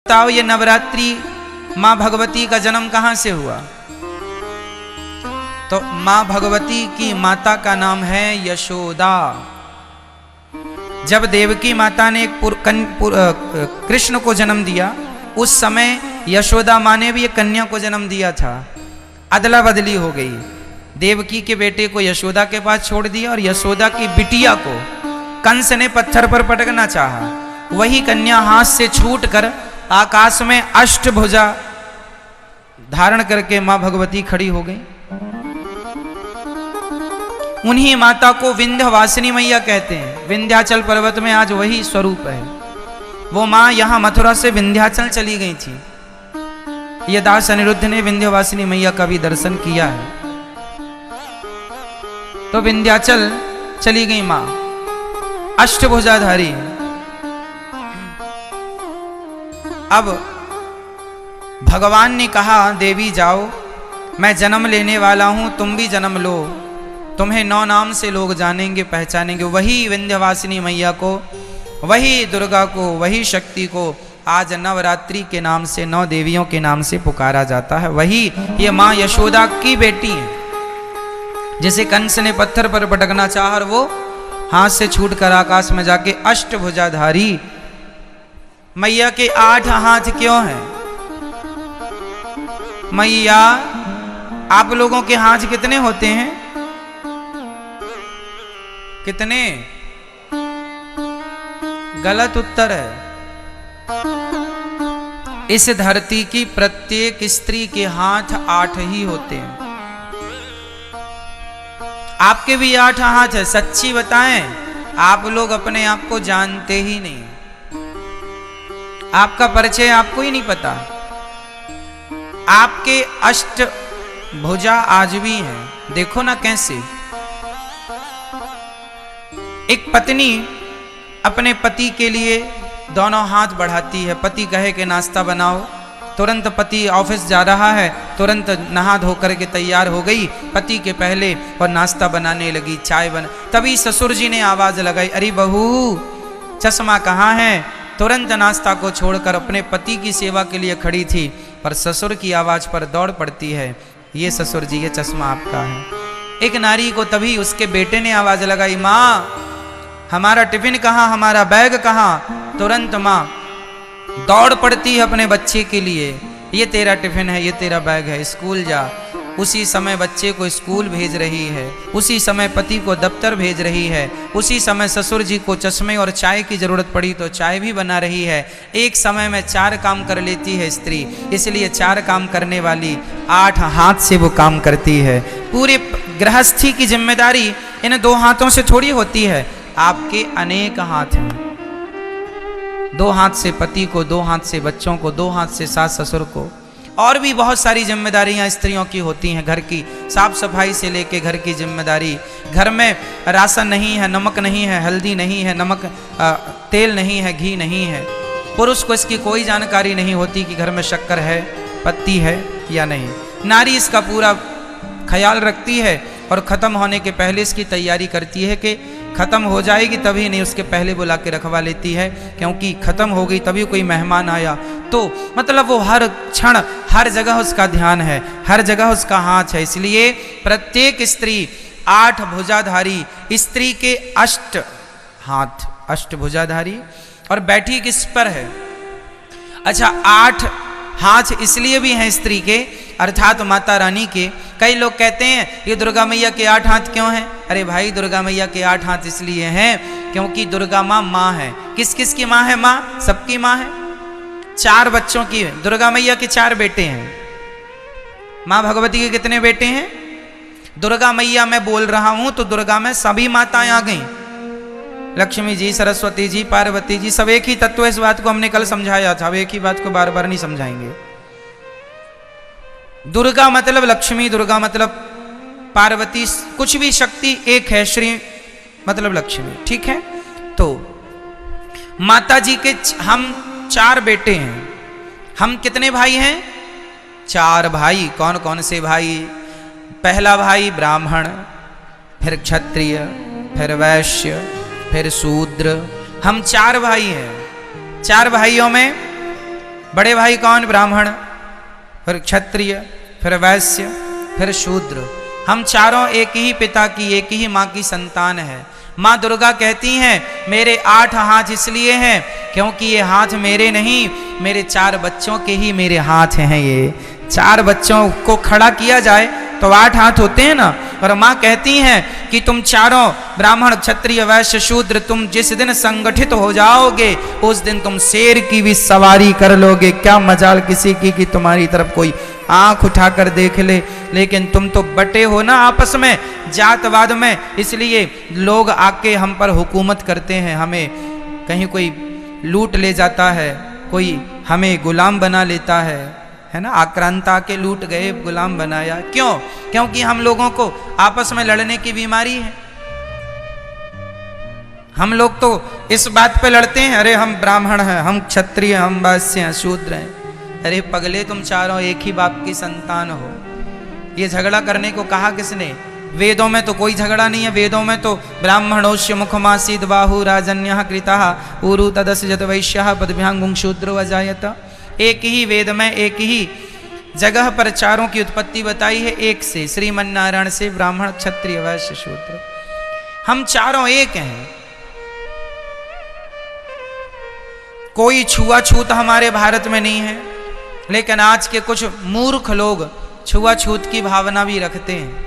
बताओ ये नवरात्रि माँ भगवती का जन्म कहाँ से हुआ? तो माँ भगवती की माता का नाम है यशोदा। जब देवकी माता ने कृष्ण को जन्म दिया, उस समय यशोदा माँ ने भी एक कन्या को जन्म दिया था। अदला बदली हो गई, देवकी के बेटे को यशोदा के पास छोड़ दिया और यशोदा की बिटिया को कंस ने पत्थर पर पटकना चाहा। वही कन्या हाथ से छूटकर आकाश में अष्टभुजा धारण करके मां भगवती खड़ी हो गई। उन्हीं माता को विंध्यवासिनी मैया कहते हैं। विंध्याचल पर्वत में आज वही स्वरूप है। वो मां यहां मथुरा से विंध्याचल चली गई थी। ये दास अनिरुद्ध ने विंध्यवासिनी मैया का भी दर्शन किया है। तो विंध्याचल चली गई मां, अष्टभुजाधारी। अब भगवान ने कहा, देवी जाओ, मैं जन्म लेने वाला हूं, तुम भी जन्म लो, तुम्हें 9 नाम से लोग जानेंगे, पहचानेंगे। वही विंध्यवासिनी मैया को, वही दुर्गा को, वही शक्ति को आज नवरात्रि के नाम से, 9 देवियों के नाम से पुकारा जाता है। वही ये माँ यशोदा की बेटी है, जिसे कंस ने पत्थर पर पटकना चाहा और वो हाथ से छूटकर आकाश में जाके अष्टभुजाधारी। मैया के 8 हाथ क्यों हैं? मैया, आप लोगों के हाथ कितने होते हैं? कितने? गलत उत्तर है। इस धरती की प्रत्येक स्त्री के हाथ 8 ही होते हैं। आपके भी 8 हाथ है। सच्ची बताएं, आप लोग अपने आप को जानते ही नहीं। आपका परिचय आपको ही नहीं पता। आपके अष्टभुजा आज भी हैं। देखो ना कैसे। एक पत्नी अपने पति के लिए दोनों हाथ बढ़ाती है। पति कहे कि नाश्ता बनाओ, तुरंत पति ऑफिस जा रहा है, तुरंत नहा धो करके तैयार हो गई पति के पहले और नाश्ता बनाने लगी, चाय बना। तभी ससुर जी ने आवाज लगाई, अरे बहू, चश्मा कहाँ है? तुरंत नाश्ता को छोड़कर अपने पति की सेवा के लिए खड़ी थी, पर ससुर की आवाज पर दौड़ पड़ती है, ये ससुर जी, ये चश्मा आपका है। एक नारी को तभी उसके बेटे ने आवाज लगाई, माँ हमारा टिफिन कहाँ, हमारा बैग कहाँ? तुरंत माँ दौड़ पड़ती है अपने बच्चे के लिए, ये तेरा टिफिन है, ये तेरा बैग है, स्कूल जा। उसी समय बच्चे को स्कूल भेज रही है, उसी समय पति को दफ्तर भेज रही है, उसी समय ससुर जी को चश्मे और चाय की जरूरत पड़ी तो चाय भी बना रही है। एक समय में 4 काम कर लेती है स्त्री, इसलिए 4 काम करने वाली 8 हाथ से वो काम करती है। पूरे गृहस्थी की जिम्मेदारी इन 2 हाथों से थोड़ी होती है। आपके अनेक हाथ हैं। 2 हाथ से पति को, 2 हाथ से बच्चों को, 2 हाथ से सास ससुर को, और भी बहुत सारी जिम्मेदारियां स्त्रियों की होती हैं। घर की साफ सफाई से लेके घर की जिम्मेदारी, घर में राशन नहीं है, नमक नहीं है, हल्दी नहीं है, नमक तेल नहीं है, घी नहीं है। पुरुष को इसकी कोई जानकारी नहीं होती कि घर में शक्कर है, पत्ती है या नहीं। नारी इसका पूरा ख्याल रखती है और ख़त्म होने के पहले इसकी तैयारी करती है कि ख़त्म हो जाएगी तभी नहीं, उसके पहले बुला के रखवा लेती है, क्योंकि ख़त्म हो गई तभी कोई मेहमान आया तो मतलब वो हर क्षण हर जगह उसका ध्यान है, हर जगह उसका हाथ है। इसलिए प्रत्येक स्त्री 8 भुजाधारी, स्त्री के 8 हाथ, अष्टभुजाधारी। और बैठी किस पर है? अच्छा, 8 हाथ इसलिए भी हैं स्त्री के, अर्थात माता रानी के। कई लोग कहते हैं ये दुर्गा मैया के 8 हाथ क्यों हैं? अरे भाई, दुर्गा मैया के 8 हाथ इसलिए हैं क्योंकि दुर्गा माँ है। किस किस की माँ है? माँ सबकी माँ है। 4 बच्चों की। दुर्गा मैया के 4 बेटे हैं। माँ भगवती के कितने बेटे हैं? दुर्गा मैया मैं बोल रहा हूं तो दुर्गा में सभी माताएं आ गई। लक्ष्मी जी, सरस्वती जी, पार्वती जी, सब एक ही तत्व। इस बात को हमने कल समझाया था, अब एक ही बात को बार बार नहीं समझाएंगे। दुर्गा मतलब लक्ष्मी, दुर्गा मतलब पार्वती, कुछ भी शक्ति एक है। श्री मतलब लक्ष्मी, ठीक है। तो माता जी के हम 4 बेटे हैं। हम कितने भाई हैं? 4 भाई। कौन कौन से भाई? पहला भाई ब्राह्मण, फिर क्षत्रिय, फिर वैश्य, फिर शूद्र। हम 4 भाई हैं। 4 भाइयों में बड़े भाई कौन? ब्राह्मण, फिर क्षत्रिय, फिर वैश्य, फिर शूद्र। हम चारों एक ही पिता की, एक ही माँ की संतान है। माँ दुर्गा कहती हैं मेरे 8 हाथ इसलिए हैं क्योंकि ये हाथ मेरे नहीं, मेरे 4 बच्चों के ही मेरे हाथ हैं। ये 4 बच्चों को खड़ा किया जाए तो 8 हाथ होते हैं ना। और माँ कहती हैं कि तुम चारों ब्राह्मण, क्षत्रिय, वैश्य, शूद्र, तुम जिस दिन संगठित हो जाओगे उस दिन तुम शेर की भी सवारी कर लोगे। क्या मजाल किसी की कि तुम्हारी तरफ कोई आंख उठाकर देख ले, लेकिन तुम तो बटे हो ना आपस में, जातवाद में। इसलिए लोग आके हम पर हुकूमत करते हैं, हमें कहीं कोई लूट ले जाता है, कोई हमें गुलाम बना लेता है ना। आक्रांता के लूट गए, गुलाम बनाया। क्यों? क्योंकि हम लोगों को आपस में लड़ने की बीमारी है। हम लोग तो इस बात पे लड़ते हैं, अरे हम ब्राह्मण हैं, हम क्षत्रिय, हम वैश्य हैं, शूद्र हैं। अरे पगले, तुम चारों एक ही बाप की संतान हो। ये झगड़ा करने को कहा किसने? वेदों में तो कोई झगड़ा नहीं है। वेदों में तो ब्राह्मणोस्य मुखमासीद बाहु राजन्यः कृतः ऊरु तदस्य जत वैश्यः पदभ्यांगुं शूद्रो अजायत। एक ही वेद में एक ही जगह पर चारों की उत्पत्ति बताई है, एक से, श्रीमन्नारायण से, ब्राह्मण, क्षत्रिय, वैश्य, शूद्र। हम चारों एक हैं। कोई छुआछूत हमारे भारत में नहीं है, लेकिन आज के कुछ मूर्ख लोग छुआछूत की भावना भी रखते हैं।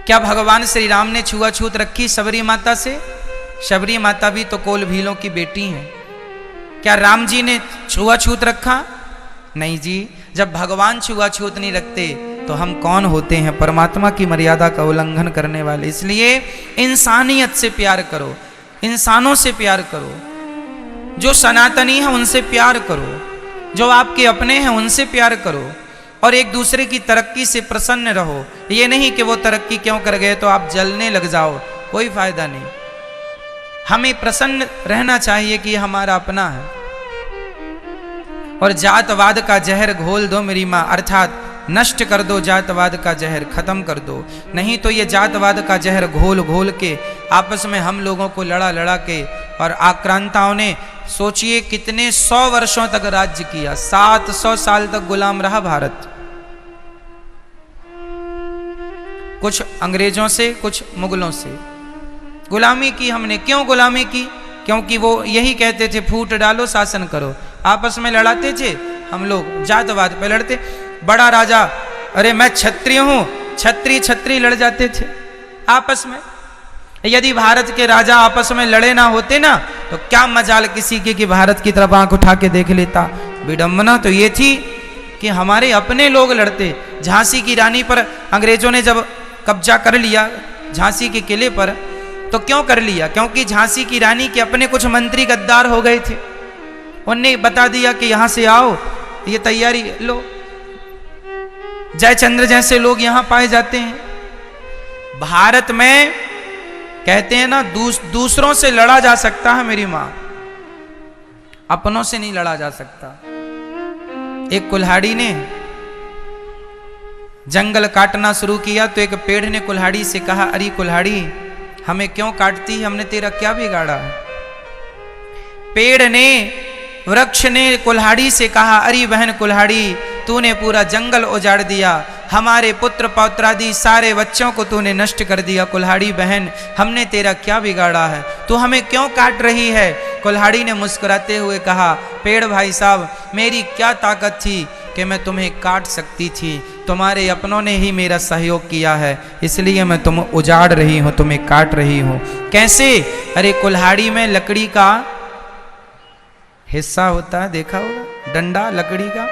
क्या भगवान श्री राम ने छुआछूत रखी शबरी माता से? शबरी माता भी तो कोल भीलों की बेटी हैं। क्या राम जी ने छुआछूत रखा? नहीं जी। जब भगवान छुआछूत नहीं रखते तो हम कौन होते हैं परमात्मा की मर्यादा का उल्लंघन करने वाले। इसलिए इंसानियत से प्यार करो, इंसानों से प्यार करो, जो सनातनी है उनसे प्यार करो, जो आपके अपने हैं उनसे प्यार करो, और एक दूसरे की तरक्की से प्रसन्न रहो। ये नहीं कि वो तरक्की क्यों कर गए तो आप जलने लग जाओ, कोई फायदा नहीं। हमें प्रसन्न रहना चाहिए कि हमारा अपना है। और जातवाद का जहर घोल दो मेरी माँ, अर्थात नष्ट कर दो जातवाद का जहर, खत्म कर दो। नहीं तो ये जातवाद का जहर घोल घोल के आपस में हम लोगों को लड़ा लड़ा के, और आक्रांताओं ने सोचिए कितने 100 वर्षों तक राज्य किया, 700 साल तक गुलाम रहा भारत। कुछ अंग्रेजों से, कुछ मुगलों से गुलामी की हमने। क्यों गुलामी की? क्योंकि वो यही कहते थे फूट डालो शासन करो। आपस में लड़ाते थे, हम लोग जातवाद पे लड़ते। बड़ा राजा, अरे मैं क्षत्रिय हूं, छत्री छत्री लड़ जाते थे आपस में। यदि भारत के राजा आपस में लड़े ना होते ना तो क्या मजाल किसी की कि भारत की तरफ आंख उठा के देख लेता। विडंबना तो ये थी कि हमारे अपने लोग लड़ते। झांसी की रानी पर अंग्रेजों ने जब कब्जा कर लिया, झांसी के किले पर, तो क्यों कर लिया? क्योंकि झांसी की रानी के अपने कुछ मंत्री गद्दार हो गए थे। उनने बता दिया कि यहां से आओ, ये तैयारी लो। जयचंद्र जैसे लोग यहां पाए जाते हैं। भारत में कहते हैं ना दूसरों से लड़ा जा सकता है मेरी मां, अपनों से नहीं लड़ा जा सकता। एक कुल्हाड़ी ने जंगल काटना शुरू किया तो एक पेड़ ने कुल्हाड़ी से कहा, अरे कुल्हाड़ी हमें क्यों काटती है, हमने तेरा क्या बिगाड़ा है? पेड़ ने, वृक्ष ने कुल्हाड़ी से कहा, अरे बहन कुल्हाड़ी तूने पूरा जंगल उजाड़ दिया, हमारे पुत्र पौत्रादि सारे बच्चों को तूने नष्ट कर दिया। कुल्हाड़ी बहन हमने तेरा क्या बिगाड़ा है, तू हमें क्यों काट रही है? कुल्हाड़ी ने मुस्कुराते हुए कहा, पेड़ भाई साहब मेरी क्या ताकत थी कि मैं तुम्हें काट सकती थी, तुम्हारे अपनों ने ही मेरा सहयोग किया है, इसलिए मैं तुम्हें उजाड़ रही हूं, तुम्हें काट रही हूं। कैसे? अरे कुल्हाड़ी में लकड़ी का हिस्सा होता है, देखा होगा, डंडा लकड़ी का।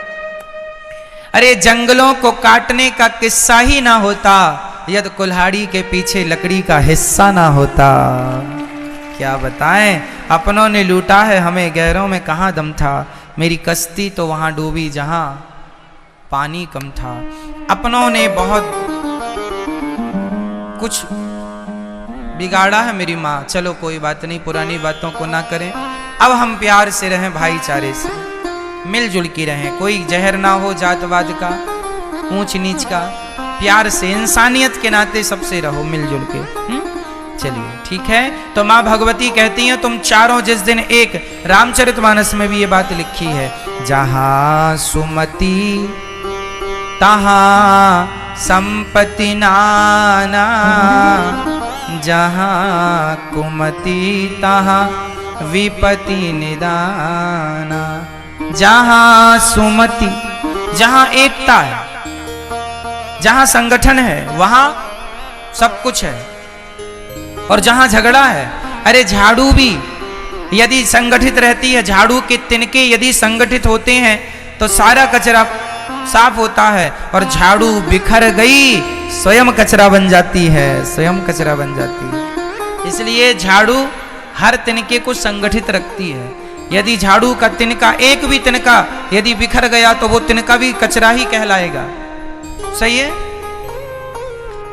अरे जंगलों को काटने का किस्सा ही ना होता यदि कुल्हाड़ी के पीछे लकड़ी का हिस्सा ना होता। क्या बताएं, अपनों ने लूटा है हमें, गैरों में कहाँ दम था। मेरी कश्ती तो वहां डूबी जहां पानी कम था। अपनों ने बहुत कुछ बिगाड़ा है मेरी माँ। चलो कोई बात नहीं, पुरानी बातों को ना करें। अब हम प्यार से रहें, भाईचारे से मिलजुल के रहें। कोई जहर ना हो जातवाद का, ऊंच नीच का। प्यार से, इंसानियत के नाते सबसे रहो मिलजुल के। चलिए ठीक है। तो माँ भगवती कहती हैं तुम चारों जिस दिन एक, रामचरितमानस में भी ये बात लिखी है, जहाँ सुमति तहाँ संपत्ति नाना, जहाँ कुमति तहाँ विपत्ति निदाना। जहाँ सुमति, जहाँ एकता है, जहाँ संगठन है, वहाँ सब कुछ है। और जहाँ झगड़ा है, अरे झाड़ू भी यदि संगठित रहती है, झाड़ू के तिनके यदि संगठित होते हैं तो सारा कचरा साफ होता है, और झाड़ू बिखर गई स्वयं कचरा बन जाती है, स्वयं कचरा बन जाती है। इसलिए झाड़ू हर तिनके को संगठित रखती है। यदि झाड़ू का तिनका, एक भी तिनका यदि बिखर गया तो वो तिनका भी कचरा ही कहलाएगा। सही है?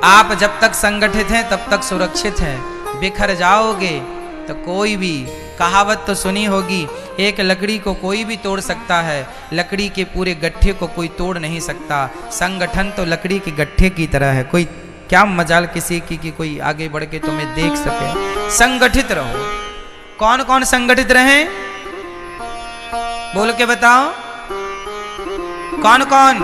आप जब तक संगठित हैं तब तक सुरक्षित हैं। बिखर जाओगे तो कोई भी, कहावत तो सुनी होगी, एक लकड़ी को कोई भी तोड़ सकता है, लकड़ी के पूरे गट्ठे को कोई तोड़ नहीं सकता। संगठन तो लकड़ी के गट्ठे की तरह है। कोई क्या मजाल किसी की कि कोई आगे बढ़ के तुम्हें देख सके। संगठित रहो। कौन कौन संगठित रहे? बोल के बताओ, कौन कौन?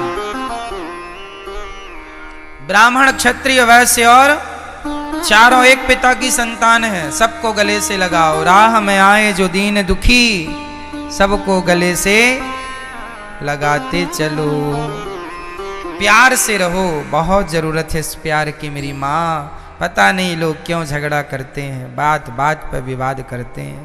ब्राह्मण, क्षत्रिय, वैश्य और चारों एक पिता की संतान है। सबको गले से लगाओ। राह में आए जो दीन दुखी, सबको गले से लगाते चलो। प्यार से रहो, बहुत जरूरत है इस प्यार की मेरी माँ। पता नहीं लोग क्यों झगड़ा करते हैं, बात बात पर विवाद करते हैं।